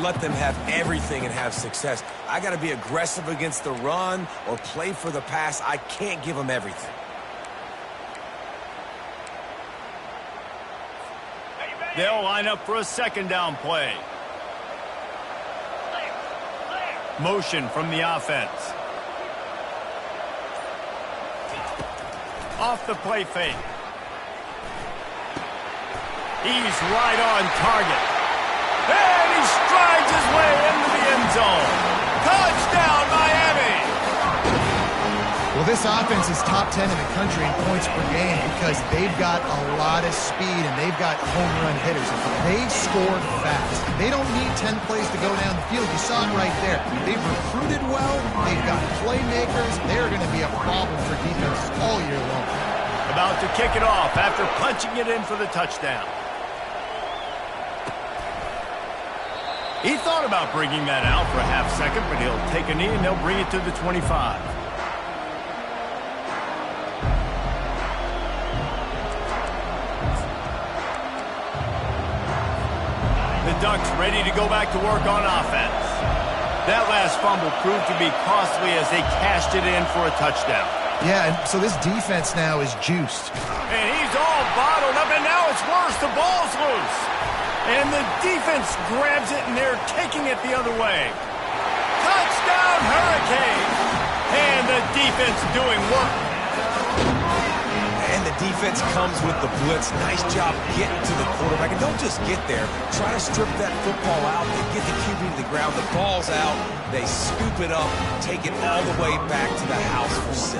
let them have everything and have success. I got to be aggressive against the run or play for the pass. I can't give them everything. They'll line up for a second down play. Motion from the offense. Off the play fake. He's right on target. And he strides his way into the end zone. Touchdown, Miami! Well, this offense is top 10 in the country in points per game because they've got a lot of speed and they've got home run hitters. They score fast. They don't need 10 plays to go down the field. You saw it right there. They've recruited well. They've got playmakers. They're going to be a problem for defenses all year long. About to kick it off after punching it in for the touchdown. He thought about bringing that out for a half second, but he'll take a knee and they'll bring it to the 25. The Ducks ready to go back to work on offense. That last fumble proved to be costly as they cashed it in for a touchdown. Yeah, and so this defense now is juiced. And he's all bottled up, and now it's worse. The ball's loose. And the defense grabs it, and they're taking it the other way. Touchdown, Hurricane! And the defense doing work. And the defense comes with the blitz. Nice job getting to the quarterback. And don't just get there. Try to strip that football out. They get the QB to the ground. The ball's out. They scoop it up, take it all the way back to the house for 6.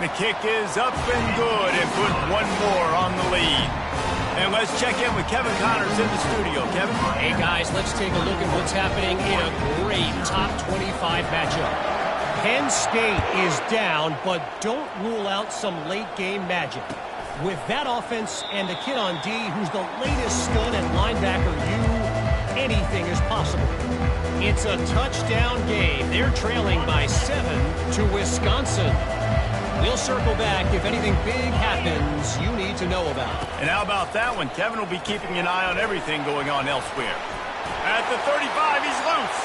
The kick is up and good and put one more on the lead. And let's check in with Kevin Connors in the studio. Kevin? Hey, guys, let's take a look at what's happening in a great top 25 matchup. Penn State is down, but don't rule out some late-game magic. With that offense and the kid on D, who's the latest stud at linebacker, anything is possible. It's a touchdown game. They're trailing by 7 to Wisconsin. We'll circle back if anything big happens you need to know about. And how about that one? Kevin will be keeping an eye on everything going on elsewhere. At the 35, he's loose.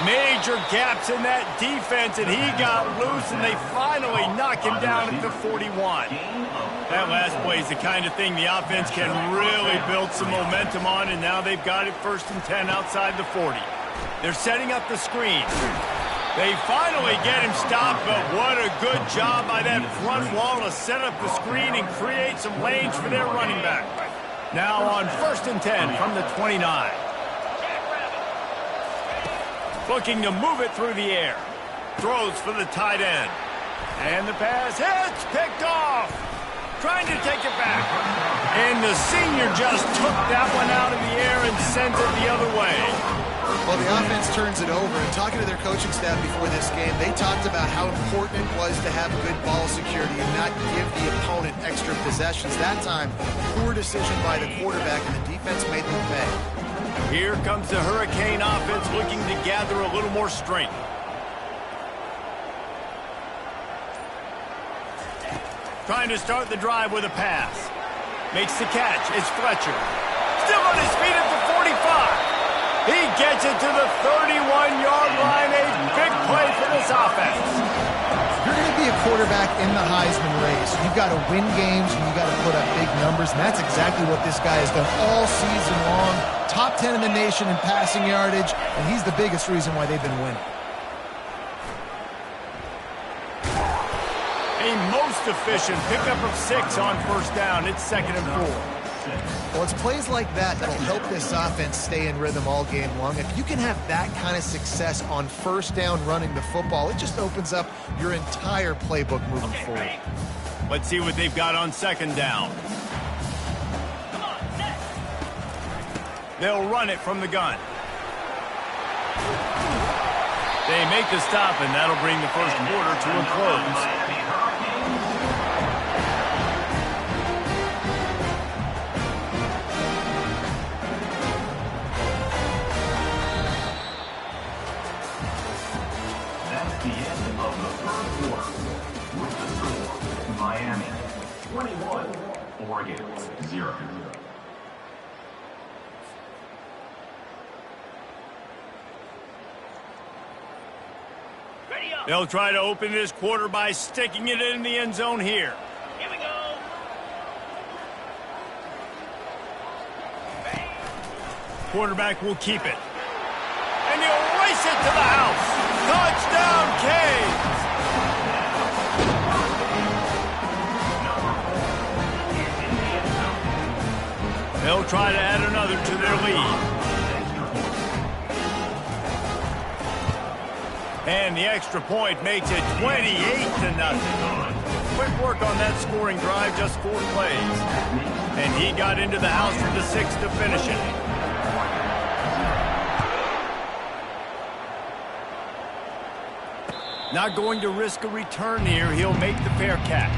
Major gaps in that defense, and he got loose, and they finally knock him down at the 41. That last play is the kind of thing the offense can really build some momentum on, and now they've got it 1st and 10 outside the 40. They're setting up the screen. They finally get him stopped, but what a good job by that front wall to set up the screen and create some lanes for their running back. Now on 1st and 10 from the 29. Looking to move it through the air. Throws for the tight end. And the pass hits, picked off. Trying to take it back. And the senior just took that one out of the air and sends it the other way. Well, the offense turns it over, and talking to their coaching staff before this game, they talked about how important it was to have good ball security and not give the opponent extra possessions. That time, poor decision by the quarterback, and the defense made them pay. Here comes the Hurricane offense looking to gather a little more strength. Trying to start the drive with a pass. Makes the catch. It's Fletcher. Still on his feet at the 45. He gets it to the 31-yard line. A big play for this offense. If you're going to be a quarterback in the Heisman race, you've got to win games and you've got to put up big numbers, and that's exactly what this guy has done all season long. Top 10 in the nation in passing yardage, and he's the biggest reason why they've been winning. A most efficient pickup of 6 on 1st down. It's 2nd and 4. Well, it's plays like that that'll help this offense stay in rhythm all game long. If you can have that kind of success on 1st down running the football, it just opens up your entire playbook moving forward. Let's see what they've got on 2nd down. They'll run it from the gun. They make the stop, and that'll bring the 1st quarter to a close. Miami 21, Oregon 0. They'll try to open this quarter by sticking it in the end zone here. Here we go. Quarterback will keep it. And he'll race it to the house. Touchdown, Canes! They'll try to add another to their lead. And the extra point makes it 28-0. Quick work on that scoring drive, just 4 plays. And he got into the house for the 6th to finish it. Not going to risk a return here. He'll make the fair catch.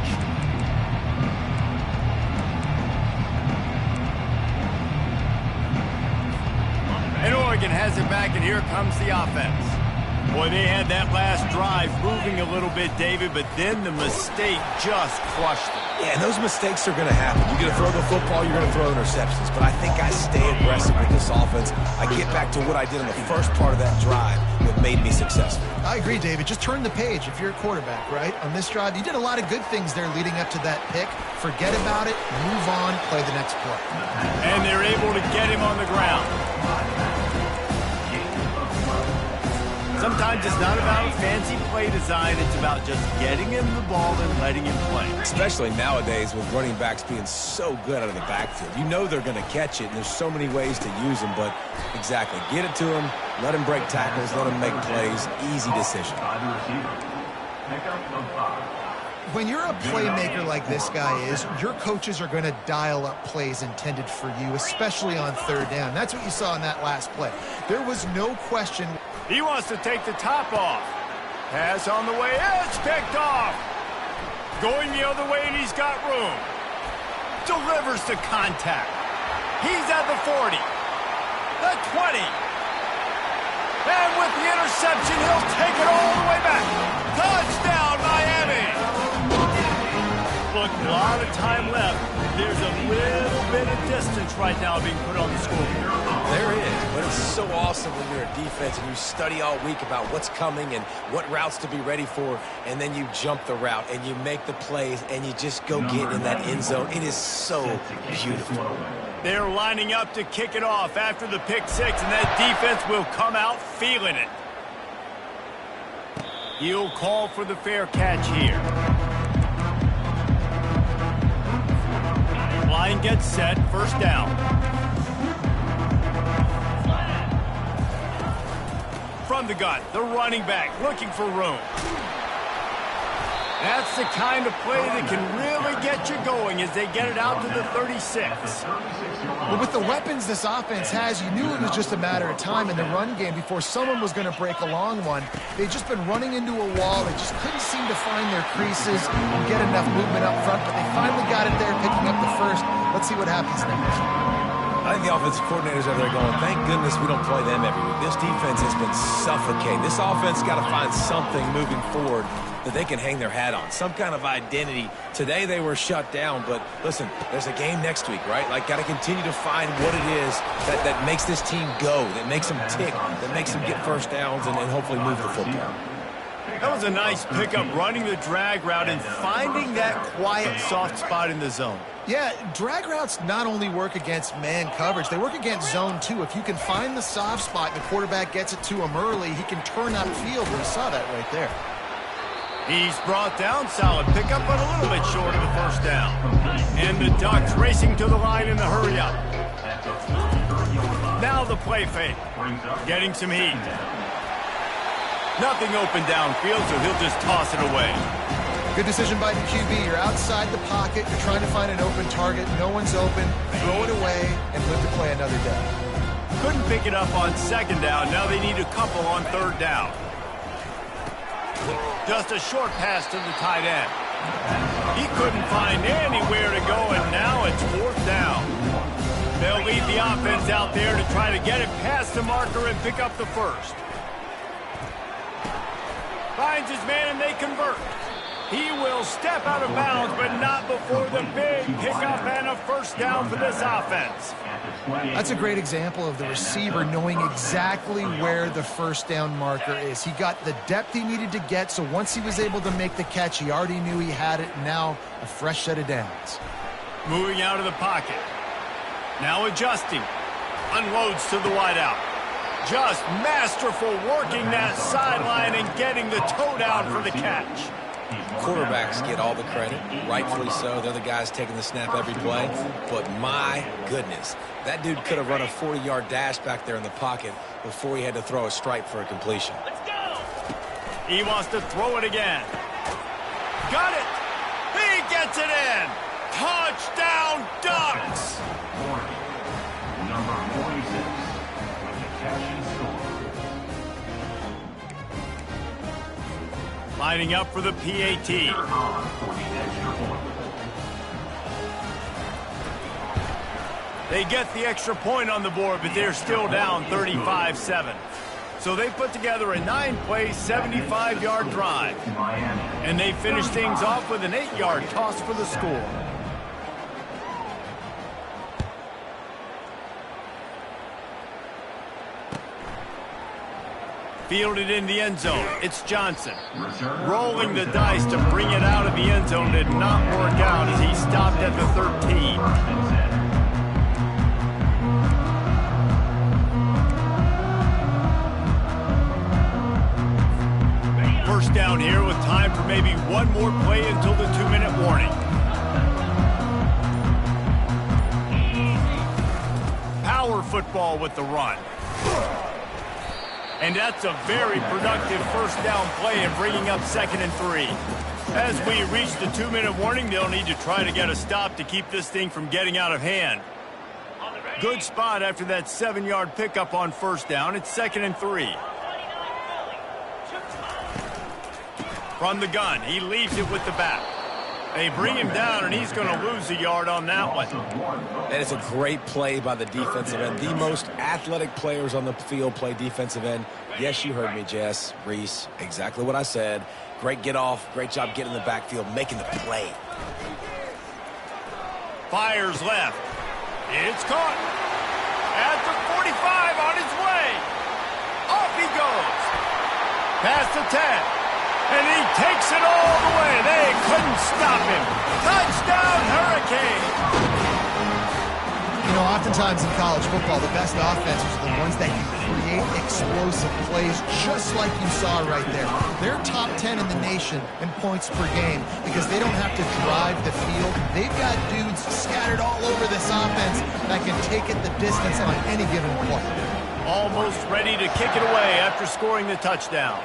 And Oregon has it back, and here comes the offense. Boy, they had that last drive moving a little bit, David, but then the mistake just crushed them. Yeah, and those mistakes are going to happen. You're going to throw the football, you're going to throw interceptions. But I think I stay aggressive with this offense. I get back to what I did in the first part of that drive that made me successful. I agree, David. Just turn the page if you're a quarterback, right? On this drive, you did a lot of good things there leading up to that pick. Forget about it, move on, play the next play. And they're able to get him on the ground. Sometimes it's not about fancy play design. It's about just getting him the ball and letting him play. Especially nowadays with running backs being so good out of the backfield. You know they're going to catch it, and there's so many ways to use them. But exactly, get it to him, let him break tackles, let him make plays. Easy decision. When you're a playmaker like this guy is, your coaches are going to dial up plays intended for you, especially on third down. That's what you saw in that last play. There was no question. He wants to take the top off. Pass on the way. It's picked off. Going the other way, and he's got room. Delivers to contact. He's at the 40. The 20. And with the interception, he'll take it all the way back. Touchdown, Miami. Look, a lot of time left. There's a little bit of distance right now being put on the scoreboard. There is, but it's so awesome when you're a defense and you study all week about what's coming and what routes to be ready for, and then you jump the route and you make the plays and you just go get in that end zone. It is so beautiful. They're lining up to kick it off after the pick 6, and that defense will come out feeling it. He'll call for the fair catch here. Line gets set, first down. From the gun, the running back looking for room. That's the kind of play that can really get you going as they get it out to the 36. But with the weapons this offense has, you knew it was just a matter of time in the run game before someone was going to break a long one. They've just been running into a wall. They just couldn't seem to find their creases and get enough movement up front, but they finally got it there, picking up the first. Let's see what happens next. I think the offensive coordinators are there going, thank goodness we don't play them every week. This defense has been suffocating. This offense got to find something moving forward that they can hang their hat on, some kind of identity. Today they were shut down, but listen, there's a game next week, right? Like, got to continue to find what it is that makes this team go, that makes them tick, that makes them get first downs and hopefully move the football. That was a nice pickup, running the drag route and finding that quiet, soft spot in the zone. Yeah, drag routes not only work against man coverage, they work against zone too. If you can find the soft spot and the quarterback gets it to him early, he can turn upfield. We saw that right there. He's brought down, solid pickup, but a little bit short of the first down. And the Ducks racing to the line in the hurry up. Now the play fake, getting some heat. Nothing open downfield, so he'll just toss it away. Good decision by the QB. You're outside the pocket. You're trying to find an open target. No one's open. Throw it away and live to play another day. Couldn't pick it up on second down. Now they need a couple on third down. Just a short pass to the tight end. He couldn't find anywhere to go, and now it's fourth down. They'll lead the offense out there to try to get it past the marker and pick up the first. Finds his man, and they convert. He will step out of bounds, but not before the big pickup and a first down for this offense. That's a great example of the receiver knowing exactly where the first down marker is. He got the depth he needed to get, so once he was able to make the catch, he already knew he had it, and now a fresh set of downs. Moving out of the pocket. Now adjusting. Unloads to the wideout. Just masterful working that sideline and getting the toe down for the catch. Quarterbacks get all the credit, rightfully so. They're the guys taking the snap every play. But my goodness, that dude could have run a 40-yard dash back there in the pocket before he had to throw a stripe for a completion. Let's go! He wants to throw it again. Got it! He gets it in! Touchdown Ducks! Number 46 with the catch and score. Lining up for the PAT. They get the extra point on the board, but they're still down 35-7. So they put together a 9-play, 75-yard drive. And they finish things off with an 8-yard toss for the score. Fielded in the end zone. It's Johnson. Rolling the dice to bring it out of the end zone did not work out as he stopped at the 13. First down here with time for maybe one more play until the 2-minute warning. Power football with the run. And that's a very productive first down play and bringing up 2nd and 3. As we reach the 2-minute warning, they'll need to try to get a stop to keep this thing from getting out of hand. Good spot after that 7-yard pickup on first down. It's 2nd and 3. From the gun, he leaves it with the back. They bring him down, and he's going to lose a yard on that one. That is a great play by the defensive end. The most athletic players on the field play defensive end. Yes, you heard me, Jess, Reese. Exactly what I said. Great get off. Great job getting in the backfield, making the play. Fires left. It's caught. At the 45 on his way. Off he goes. Past the 10. And he takes it all the way. They couldn't stop him. Touchdown, Hurricane! You know, oftentimes in college football, the best offenses are the ones that can create explosive plays, just like you saw right there. They're top 10 in the nation in points per game because they don't have to drive the field. They've got dudes scattered all over this offense that can take it the distance on any given play. Almost ready to kick it away after scoring the touchdown.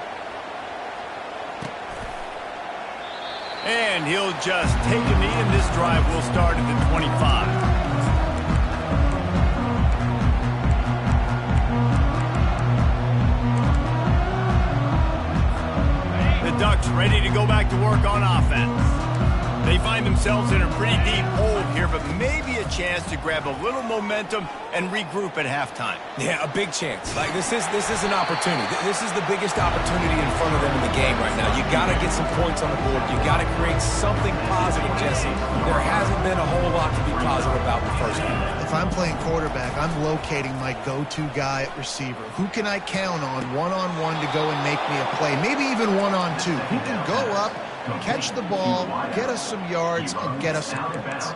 And he'll just take a knee, and this drive will start at the 25. The Ducks ready to go back to work on offense. They find themselves in a pretty deep hole here, but maybe a chance to grab a little momentum and regroup at halftime. Yeah, a big chance. Like this is an opportunity. This is the biggest opportunity in front of them in the game right now. You got to get some points on the board. You got to create something positive, Jesse. There hasn't been a whole lot to be positive about in the first half. If I'm playing quarterback, I'm locating my go-to guy at receiver. Who can I count on one-on-one to go and make me a play? Maybe even one-on-two. Who can go up, catch the ball, get us some yards, and get us some points.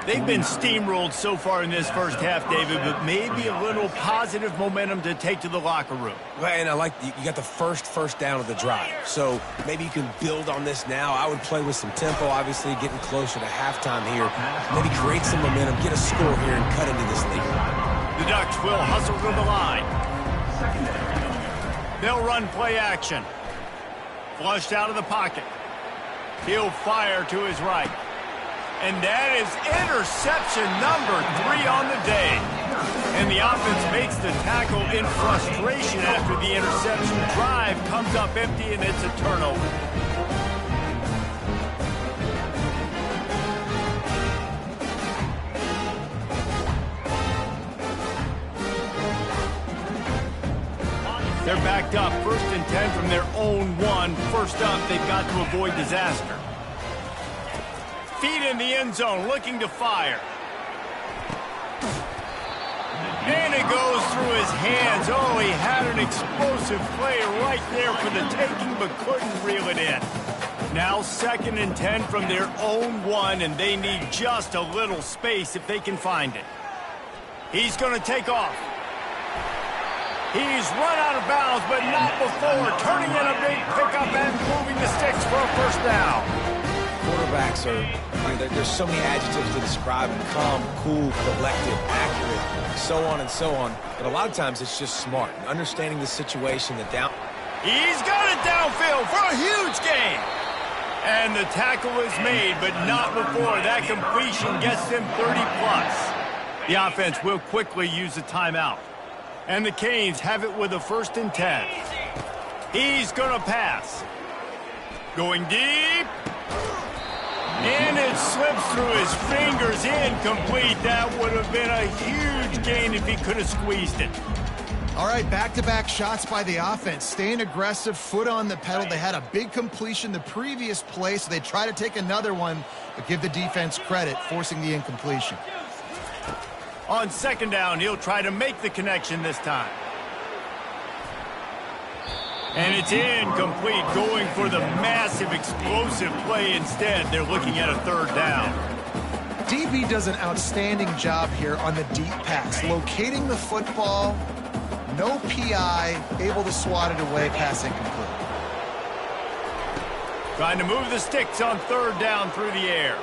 They've been steamrolled so far in this first half, David, but maybe a little positive momentum to take to the locker room. Well, and I like you got the first down of the drive, so maybe you can build on this now. I would play with some tempo, obviously getting closer to halftime here. Maybe create some momentum, get a score here, and cut into this lead. The Ducks will hustle to the line. They'll run play action. Flushed out of the pocket. He'll fire to his right. And that is interception number 3 on the day. And the offense makes the tackle in frustration after the interception. Drive comes up empty, and it's a turnover. They're backed up, 1st and 10 from their own 1. First up, they've got to avoid disaster. Feet in the end zone, looking to fire. goes through his hands. Oh, he had an explosive play right there for the taking, but couldn't reel it in. Now 2nd and 10 from their own 1, and they need just a little space if they can find it. He's going to take off. He's run out of bounds, but not before turning in a big pickup and moving the sticks for a first down. Quarterbacks are, there's so many adjectives to describe them: calm, cool, collected, accurate, so on and so on. But a lot of times it's just smart, understanding the situation, the down. He's got it downfield for a huge gain. And the tackle is made, but not before that completion gets them 30+. The offense will quickly use a timeout. And the Canes have it with a 1st and 10. He's going to pass. Going deep. And it slips through his fingers, incomplete. That would have been a huge gain if he could have squeezed it. All right, back-to-back shots by the offense. Staying aggressive, foot on the pedal. They had a big completion the previous play, so they try to take another one, but give the defense credit, forcing the incompletion. On 2nd down, he'll try to make the connection this time. And it's incomplete, going for the massive explosive play instead. They're looking at a 3rd down. DB does an outstanding job here on the deep pass, locating the football, no PI, able to swat it away, pass incomplete. Trying to move the sticks on 3rd down through the air.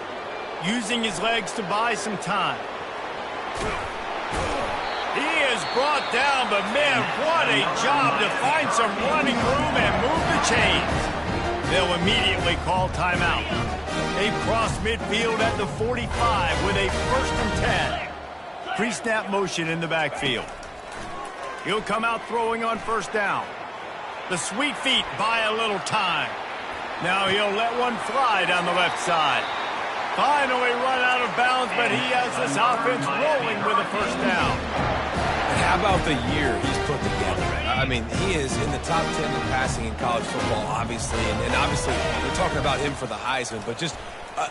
Using his legs to buy some time. He is brought down, but man, what a job to find some running room and move the chains. They'll immediately call timeout. They cross midfield at the 45 with a 1st and 10. Pre-snap motion in the backfield. He'll come out throwing on 1st down. The sweet feet buy a little time. Now he'll let one fly down the left side. Finally run out of bounds, but he has this offense rolling with a 1st down. How about the year he's put together? I mean, he is in the top 10 in passing in college football, obviously. And obviously, we're talking about him for the Heisman, but just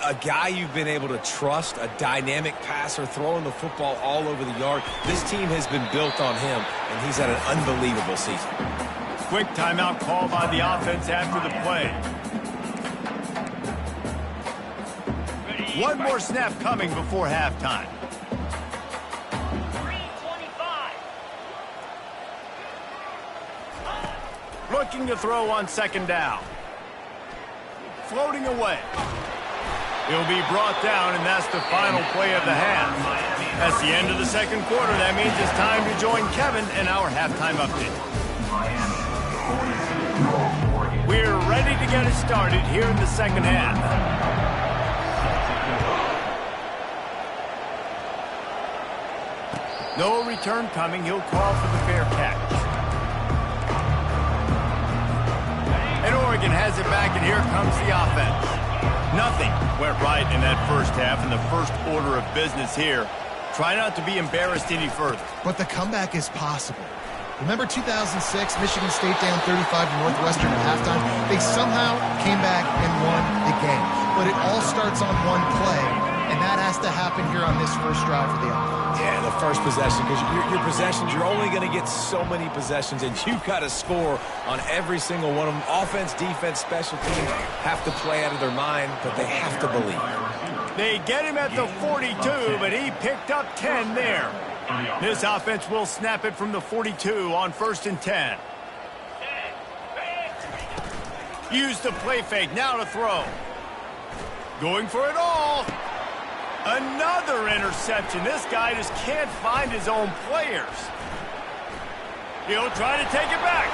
a guy you've been able to trust, a dynamic passer, throwing the football all over the yard. This team has been built on him, and he's had an unbelievable season. Quick timeout call by the offense after the play. One more snap coming before halftime. Looking to throw on 2nd down. Floating away. He'll be brought down, and that's the final play of the half. That's the end of the 2nd quarter. That means it's time to join Kevin in our halftime update. We're ready to get it started here in the 2nd half. No return coming. He'll call for the fair catch. And Oregon has it back, and here comes the offense. Nothing went right in that 1st half, and the first order of business here. Try not to be embarrassed any further. But the comeback is possible. Remember 2006, Michigan State down 35 to Northwestern at halftime? They somehow came back and won the game. But it all starts on one play, and that has to happen here on this first drive for the offense. Yeah, the first possession, because your possessions, you're only going to get so many possessions, and you've got to score on every single one of them. Offense, defense, special teams have to play out of their mind, but they have to believe. They get him at the 42, but he picked up 10 there. This offense will snap it from the 42 on 1st and 10. Use the play fake, now to throw. Going for it all. Another interception. This guy just can't find his own players. He'll try to take it back.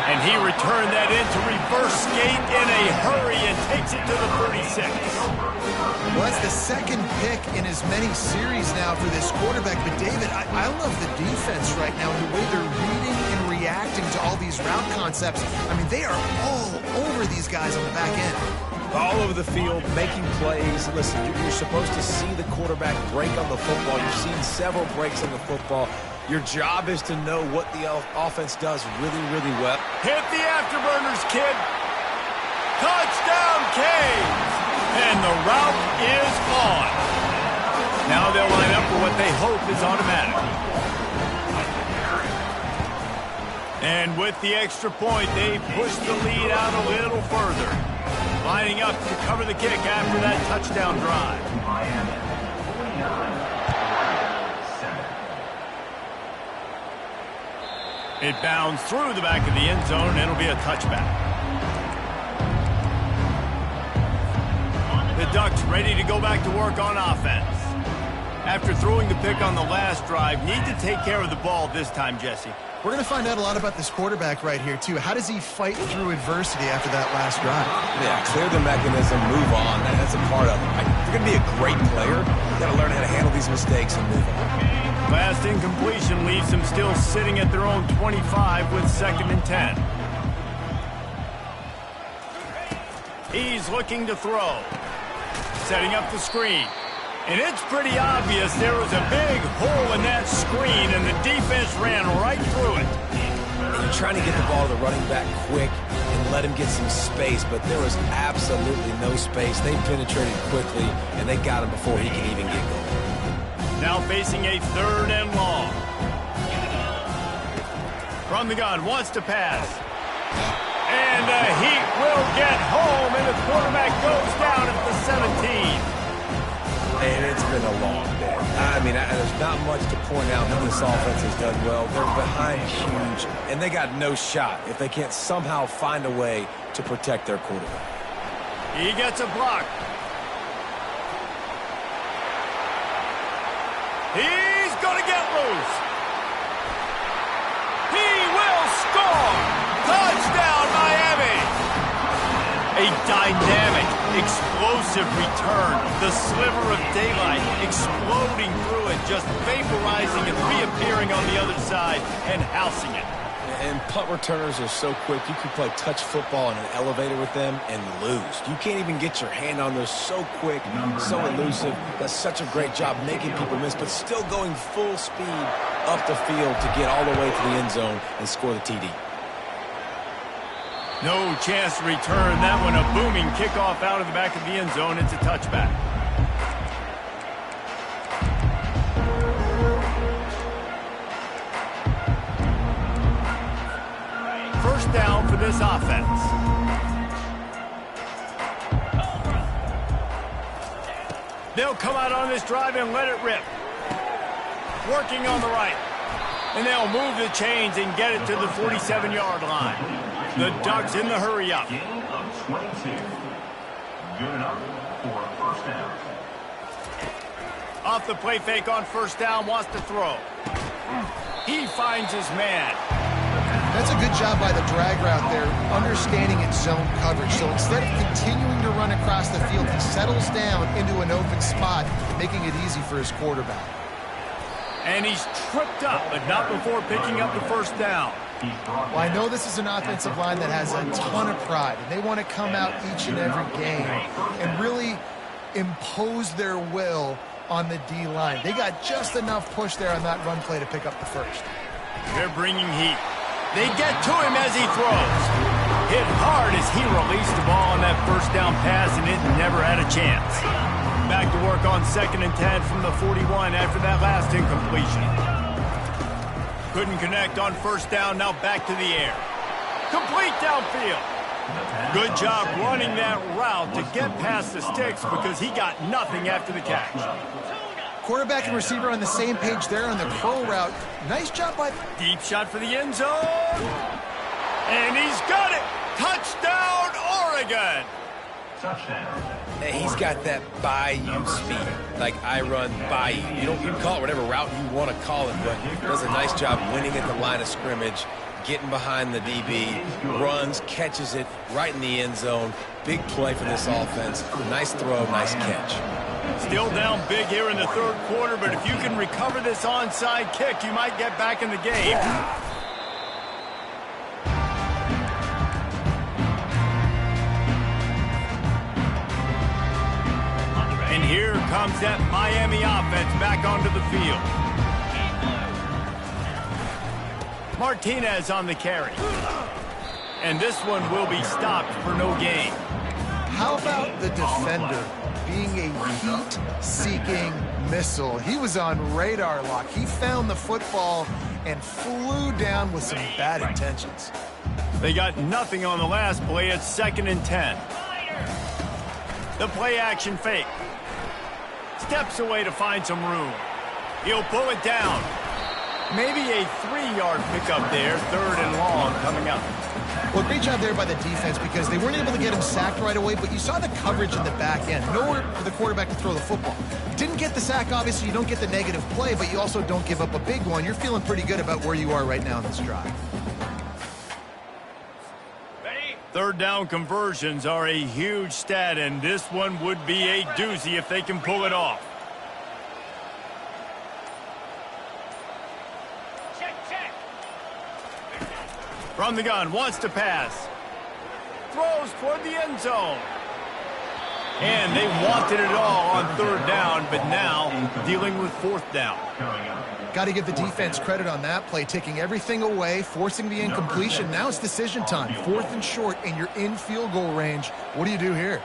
And he returned that into reverse skate in a hurry and takes it to the 36. Well, that's the 2nd pick in as many series now for this quarterback. But, David, I love the defense right now, the way they're reading and reacting to all these route concepts. I mean, they are all over these guys on the back end. All over the field, making plays. Listen, you're supposed to see the quarterback break on the football. You've seen several breaks on the football. Your job is to know what the offense does really, really well. Hit the afterburners, kid. Touchdown, Canes. And the route is on. Now they'll line up for what they hope is automatic. And with the extra point, they push the lead out a little further. Lining up to cover the kick after that touchdown drive. Miami, 49-7. It bounds through the back of the end zone, and it'll be a touchback. The Ducks ready to go back to work on offense. After throwing the pick on the last drive, need to take care of the ball this time, Jesse. We're going to find out a lot about this quarterback right here, too. How does he fight through adversity after that last drive? Yeah, clear the mechanism, move on. That's a part of it. If you're going to be a great player, you got to learn how to handle these mistakes and move on. Last incompletion leaves them still sitting at their own 25 with 2nd and 10. He's looking to throw. Setting up the screen. And it's pretty obvious there was a big hole in that screen, and the defense ran right through it. And you're trying to get the ball to the running back quick and let him get some space, but there was absolutely no space. They penetrated quickly, and they got him before he could even get going. Now facing a 3rd and long. From the gun, wants to pass. And he will get home, and the quarterback goes down at the 17. And it's been a long day. I mean, there's not much to point out that this offense has done well. They're behind huge, and they got no shot if they can't somehow find a way to protect their quarterback. He gets a block. He's going to get loose. He will score. Touchdown, Miami. A dynamic, explosive return. The sliver of daylight exploding through it, just vaporizing and reappearing on the other side and housing it. And punt returners are so quick. You can play touch football in an elevator with them and lose. You can't even get your hand on those. So quick, so elusive. Does such a great job making people miss, but still going full speed up the field to get all the way to the end zone and score the TD. No chance to return that one. A booming kickoff out of the back of the end zone. It's a touchback. First down for this offense. They'll come out on this drive and let it rip. Working on the right. And they'll move the chains and get it to the 47-yard line. The Ducks in the hurry-up. Gain of 22. Good enough for a first down. Off the play fake on first down, wants to throw. He finds his man. That's a good job by the drag route there, understanding its zone coverage. So instead of continuing to run across the field, he settles down into an open spot, making it easy for his quarterback. And he's tripped up, but not before picking up the first down. Well, I know this is an offensive line that has a ton of pride, and they want to come out each and every game and really impose their will on the D-line. They got just enough push there on that run play to pick up the first. They're bringing heat. They get to him as he throws. Hit hard as he released the ball on that first down pass, and it never had a chance. Back to work on 2nd and 10 from the 41 after that last incompletion. Couldn't connect on first down, now back to the air. Complete downfield. Good job running that route to get past the sticks because he got nothing after the catch. Quarterback and receiver on the same page there on the curl route. Nice job by... Deep shot for the end zone. And he's got it. Touchdown, Oregon. Touchdown. He's got that bayou speed, like I run bayou. You can call it whatever route you want to call it, but does a nice job winning at the line of scrimmage, getting behind the DB, runs, catches it right in the end zone. Big play for this offense. Nice throw, nice catch. Still down big here in the 3rd quarter, but if you can recover this onside kick, you might get back in the game. And here comes that Miami offense back onto the field. Martinez on the carry. And this one will be stopped for no gain. How about the defender being a heat-seeking missile? He was on radar lock. He found the football and flew down with some bad intentions. They got nothing on the last play. It's 2nd and 10. The play action fake. Steps away to find some room. He'll pull it down. Maybe a 3-yard pickup there. 3rd and long coming up. Well, great job there by the defense because they weren't able to get him sacked right away, but you saw the coverage in the back end. Nowhere for the quarterback to throw the football. Didn't get the sack, obviously. You don't get the negative play, but you also don't give up a big one. You're feeling pretty good about where you are right now in this drive. 3rd down conversions are a huge stat, and this one would be a doozy if they can pull it off. From the gun, wants to pass. Throws toward the end zone. And they wanted it all on 3rd down, but now dealing with 4th down. Got to give the defense credit on that play, taking everything away, forcing the incompletion. Now it's decision time. 4th and short, and you're in field goal range. What do you do here?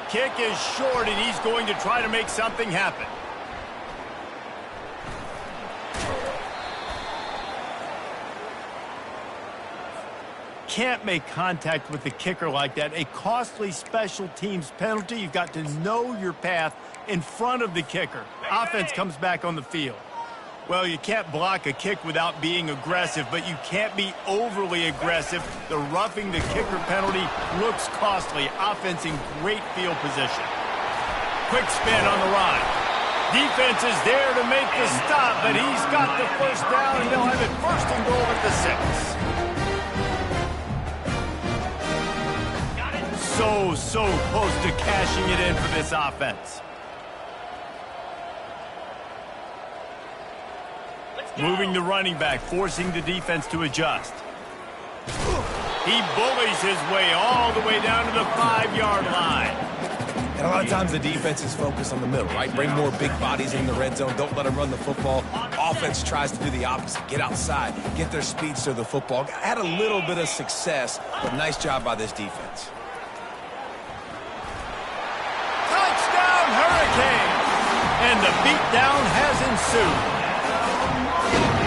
Kick is short, and he's going to try to make something happen. Can't make contact with the kicker like that. A costly special teams penalty. You've got to know your path in front of the kicker. Offense comes back on the field. Well, you can't block a kick without being aggressive, but you can't be overly aggressive. The roughing the kicker penalty looks costly. Offense in great field position. Quick spin on the ride. Defense is there to make the stop, but he's got the 1st down, and they'll have it 1st and goal at the 6. So close to cashing it in for this offense. Moving the running back, forcing the defense to adjust. He bullies his way all the way down to the 5-yard line. And a lot of times the defense is focused on the middle, right? Bring more big bodies in the red zone. Don't let them run the football. Offense tries to do the opposite. Get outside. Get their speeds to the football. Had a little bit of success, but nice job by this defense. Touchdown, Hurricanes! And the beatdown has ensued.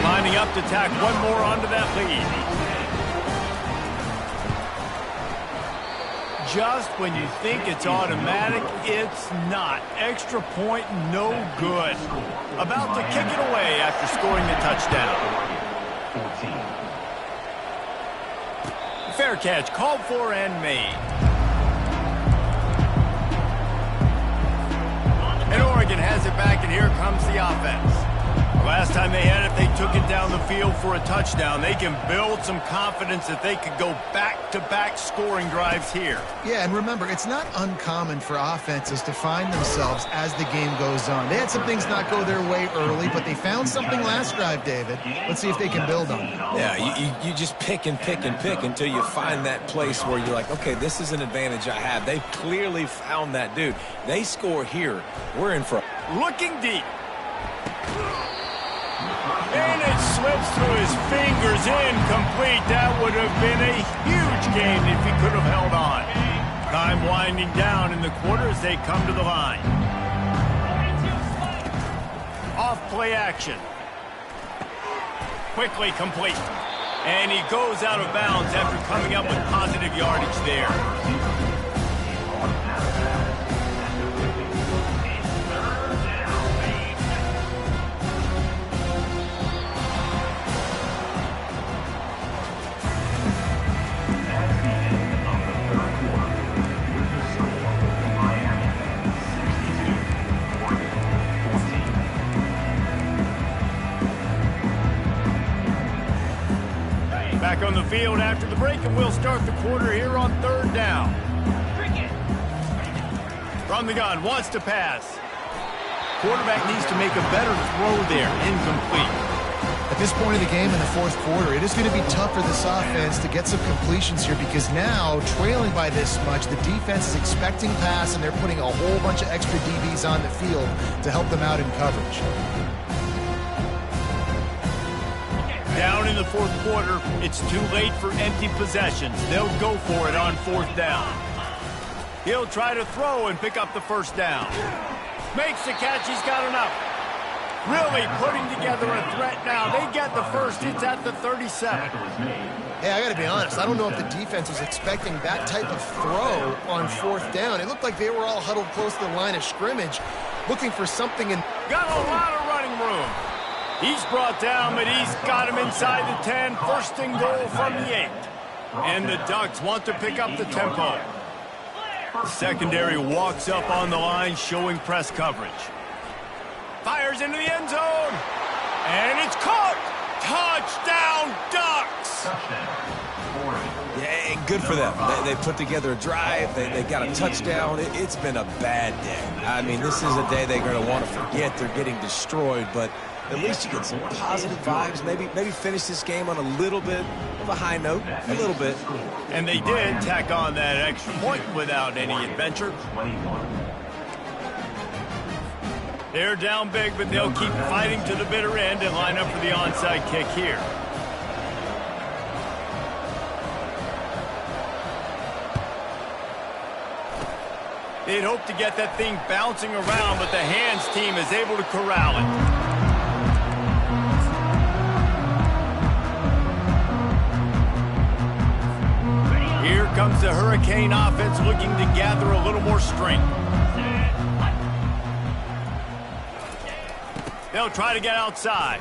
Lining up to tack one more onto that lead. Just when you think it's automatic, it's not. Extra point, no good. About to kick it away after scoring the touchdown. Fair catch, called for and made. And Oregon has it back, and here comes the offense. Last time they had it, they took it down the field for a touchdown. They can build some confidence that they could go back-to-back scoring drives here. Yeah, and remember, it's not uncommon for offenses to find themselves as the game goes on. They had some things not go their way early, but they found something last drive, David. Let's see if they can build on it. Yeah, you just pick and pick and pick until you find that place where you're like, okay, this is an advantage I have. They've clearly found that, dude. They score here. We're in for... Looking deep. And it slips through his fingers, incomplete. That would have been a huge gain if he could have held on. Time winding down in the quarter as they come to the line. Off play action. Quickly complete. And he goes out of bounds after coming up with positive yardage there. Back on the field after the break, and we'll start the quarter here on 3rd down. From the gun, wants to pass. Quarterback needs to make a better throw there. Incomplete. At this point of the game in the 4th quarter, it is going to be tough for this offense to get some completions here because now, trailing by this much, the defense is expecting pass, and they're putting a whole bunch of extra DBs on the field to help them out in coverage. Down in the 4th quarter, it's too late for empty possessions. They'll go for it on 4th down. He'll try to throw and pick up the first down. Makes the catch. He's got enough. Really putting together a threat now. They get the first. It's at the 37. Hey, I got to be honest. I don't know if the defense was expecting that type of throw on fourth down. It looked like they were all huddled close to the line of scrimmage, looking for something. Got a lot of running room. He's brought down, but he's got him inside the 10. First and goal from the 8. And the Ducks want to pick up the tempo. The secondary walks up on the line, showing press coverage. Fires into the end zone. And it's caught. Touchdown, Ducks! Yeah, good for them. They put together a drive. They got a touchdown. It's been a bad day. I mean, this is a day they're going to want to forget. They're getting destroyed, but at least you get some positive vibes. Maybe finish this game on a little bit of a high note, a little bit. And they did tack on that extra point without any adventure. They're down big, but they'll keep fighting to the bitter end and line up for the onside kick here. They'd hope to get that thing bouncing around, but the hands team is able to corral it. Here comes the Hurricane offense looking to gather a little more strength. They'll try to get outside.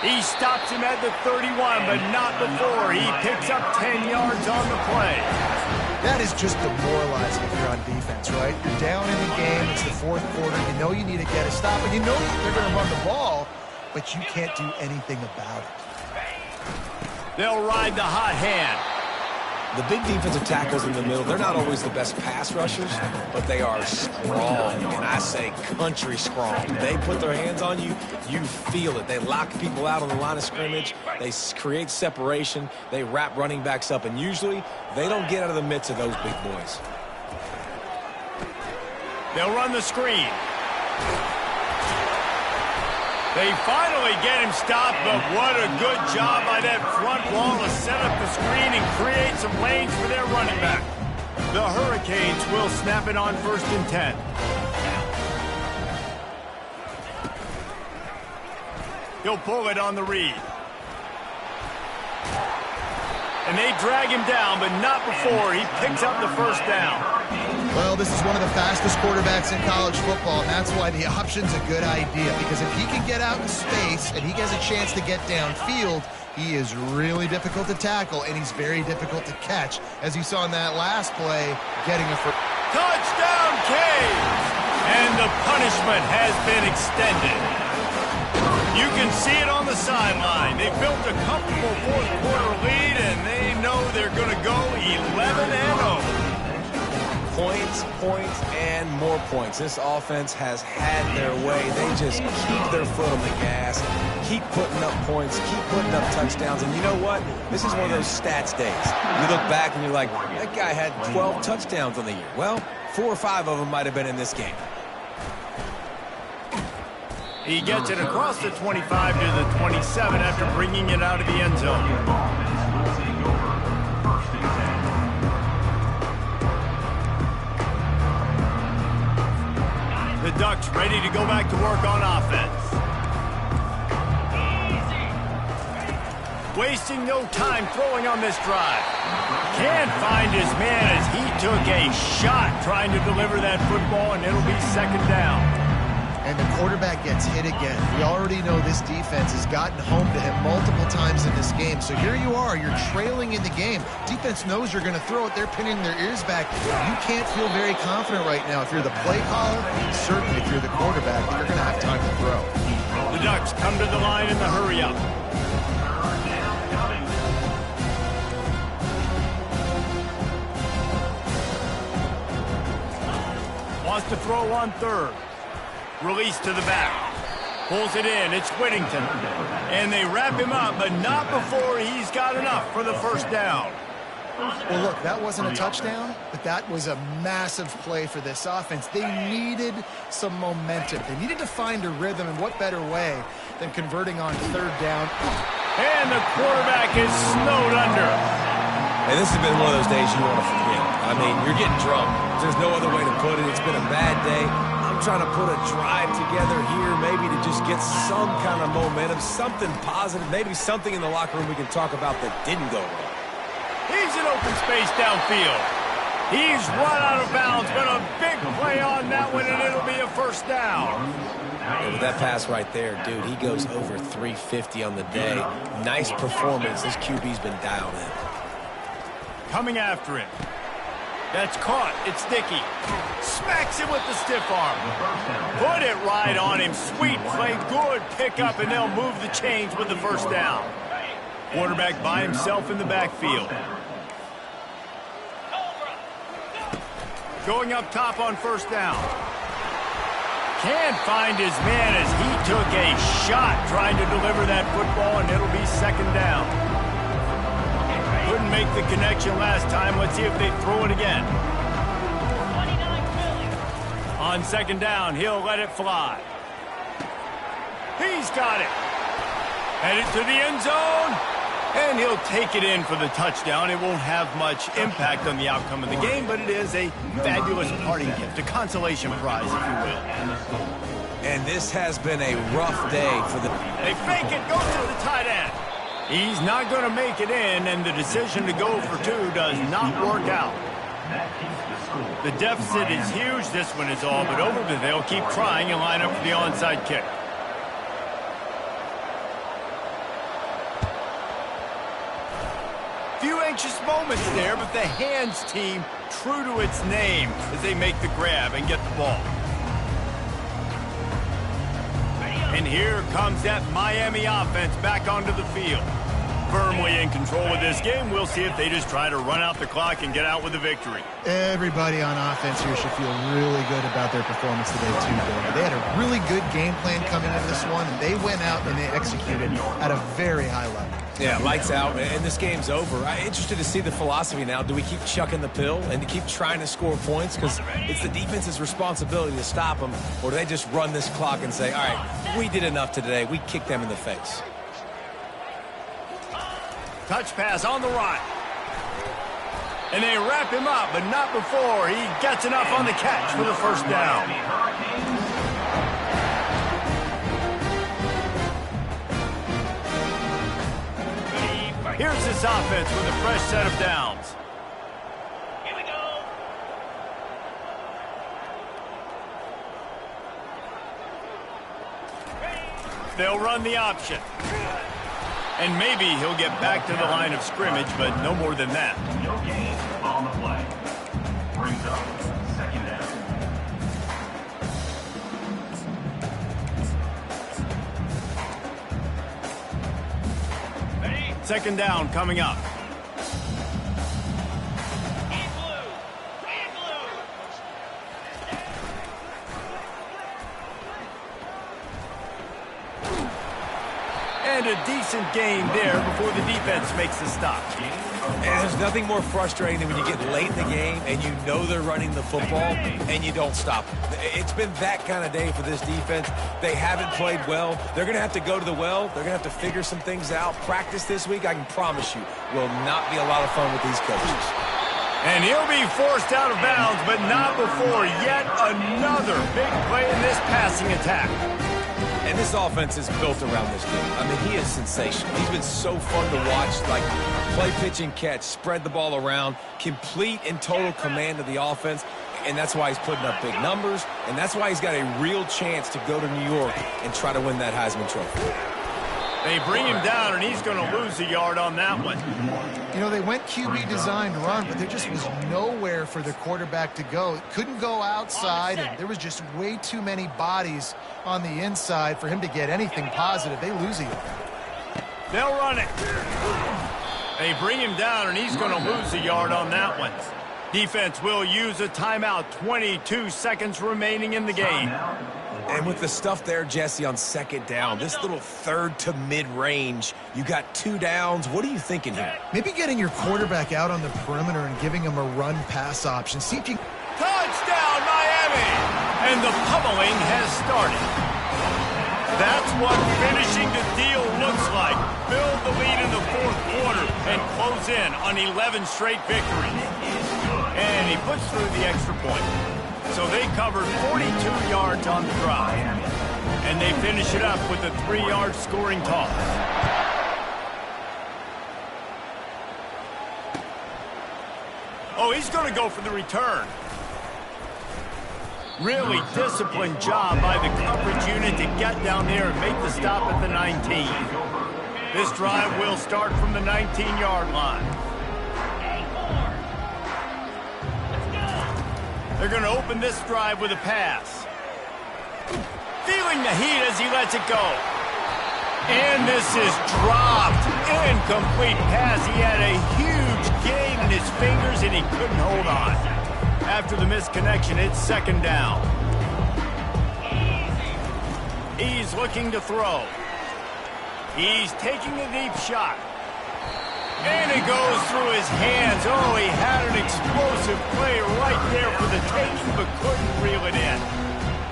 He stops him at the 31, but not before. He picks up 10 yards on the play. That is just demoralizing if you're on defense, right? You're down in the game. It's the fourth quarter. You know you need to get a stop, and you know they're going to run the ball, but you can't do anything about it. They'll ride the hot hand. The big defensive tackles in the middle, they're not always the best pass rushers, but they are strong, and I say country strong. They put their hands on you, you feel it. They lock people out on the line of scrimmage. They create separation. They wrap running backs up, and usually they don't get out of the midst of those big boys. They'll run the screen. They finally get him stopped, but what a good job by that front wall to set up the screen and create some lanes for their running back. The Hurricanes will snap it on 1st and 10. He'll pull it on the read. And they drag him down, but not before he picks up the first down. Well, this is one of the fastest quarterbacks in college football, and that's why the option's a good idea, because if he can get out in space and he has a chance to get downfield, he is really difficult to tackle, and he's very difficult to catch, as you saw in that last play, getting a first. Touchdown, Canes! And the punishment has been extended. You can see it on the sideline. They built a comfortable fourth quarter lead, and they know they're going to go 11-0. Points, points, and more points. This offense has had their way. They just keep their foot on the gas, keep putting up points, keep putting up touchdowns. And you know what? This is one of those stats days. You look back and you're like, that guy had 12 touchdowns on the year. Well, 4 or 5 of them might have been in this game. He gets it across the 25 to the 27 after bringing it out of the end zone. The Ducks ready to go back to work on offense. Wasting no time throwing on this drive. Can't find his man as he took a shot trying to deliver that football, and it'll be 2nd down. And the quarterback gets hit again. We already know this defense has gotten home to him multiple times in this game. So here you are, you're trailing in the game. Defense knows you're going to throw it. They're pinning their ears back. You can't feel very confident right now. If you're the play caller, certainly if you're the quarterback, you're going to have time to throw. The Ducks come to the line in the hurry-up. Wants to throw on 3rd. Release to the back. Pulls it in. It's Whittington. And they wrap him up, but not before he's got enough for the first down. Well, look, that wasn't a touchdown, but that was a massive play for this offense. They needed some momentum. They needed to find a rhythm, and what better way than converting on 3rd down. And the quarterback is snowed under. And this has been one of those days you want to forget. I mean, you're getting drunk. There's no other way to put it. It's been a bad day. I'm trying to put a drive together here maybe to just get some kind of momentum, something positive, maybe something in the locker room we can talk about that didn't go wrong. He's in open space downfield. He's run out of bounds, but a big play on that one, and it'll be a first down. And with that pass right there, dude, he goes over 350 on the day. Nice performance. This QB's been dialed in. Coming after him. That's caught. It's Dickey. Smacks him with the stiff arm. Put it right on him. Sweet play. Good pickup, and they'll move the chains with the first down. Quarterback by himself in the backfield. Going up top on first down. Can't find his man as he took a shot trying to deliver that football, and it'll be second down. Couldn't make the connection last time. Let's see if they throw it again. On second down, he'll let it fly. He's got it. Headed to the end zone. And he'll take it in for the touchdown. It won't have much impact on the outcome of the game, but it is a fabulous parting gift, a consolation prize, if you will. And this has been a rough day for the... They fake it, goes to the tight end. He's not going to make it in, and the decision to go for two does not work out. The deficit is huge. This one is all but over, but they'll keep trying and line up for the onside kick. Few anxious moments there, but the hands team true to its name as they make the grab and get the ball. And here comes that Miami offense back onto the field. Firmly in control of this game. We'll see if they just try to run out the clock and get out with a victory. Everybody on offense here should feel really good about their performance today, too, Bill. They had a really good game plan coming into this one, and they went out and they executed at a very high level. Yeah, lights out, and this game's over. I'm interested to see the philosophy now. Do we keep chucking the pill and to keep trying to score points? Because it's the defense's responsibility to stop them, or do they just run this clock and say, all right, we did enough today. We kicked them in the face. Touch pass on the right. And they wrap him up, but not before he gets enough on the catch for the first down. Here's this offense with a fresh set of downs. Here we go. They'll run the option. And maybe he'll get back to the line of scrimmage, but no more than that. No gain on the play. Brings up second down. Second down coming up. And a decent gain there before the defense makes the stop. And there's nothing more frustrating than when you get late in the game and you know they're running the football and you don't stop them. It's been that kind of day for this defense. They haven't played well. They're going to have to go to the well. They're going to have to figure some things out. Practice this week, I can promise you, will not be a lot of fun with these coaches. And he'll be forced out of bounds, but not before yet another big play in this passing attack. And this offense is built around this dude. I mean, he is sensational. He's been so fun to watch, like play, pitch, and catch, spread the ball around, complete and total command of the offense, and that's why he's putting up big numbers, and that's why he's got a real chance to go to New York and try to win that Heisman Trophy. They bring him down, and he's going to lose a yard on that one. You know, they went QB designed run, but there just was nowhere for the quarterback to go. Couldn't go outside, and there was just way too many bodies on the inside for him to get anything positive. They lose a yard. They'll run it. They bring him down, and he's going to lose a yard on that one. Defense will use a timeout. 22 seconds remaining in the game. And with the stuff there, Jesse, on second down, this little third to mid-range, you got 2 downs. What are you thinking here? Maybe getting your quarterback out on the perimeter and giving him a run-pass option. See if you... Touchdown, Miami! And the pummeling has started. That's what finishing the deal looks like. Build the lead in the fourth quarter and close in on 11 straight victories. And he puts through the extra point. So they covered 42 yards on the drive. And they finish it up with a 3-yard scoring toss. Oh, he's going to go for the return. Really disciplined job by the coverage unit to get down there and make the stop at the 19. This drive will start from the 19-yard line. They're going to open this drive with a pass. Feeling the heat as he lets it go. And this is dropped. Incomplete pass. He had a huge gain in his fingers and he couldn't hold on. After the misconnection, it's second down. He's looking to throw. He's taking a deep shot. And it goes through his hands. Oh, he had an explosive play right there for the taking, but couldn't reel it in.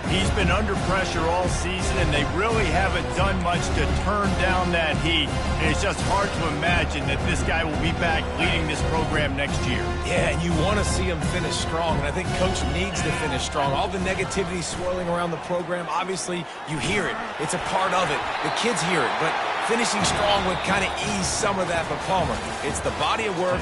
He's been under pressure all season, and they really haven't done much to turn down that heat. And it's just hard to imagine that this guy will be back leading this program next year. Yeah, and you want to see him finish strong, and I think Coach needs to finish strong. All the negativity swirling around the program, obviously, you hear it. It's a part of it. The kids hear it, but finishing strong would kind of ease some of that for Palmer. It's the body of work.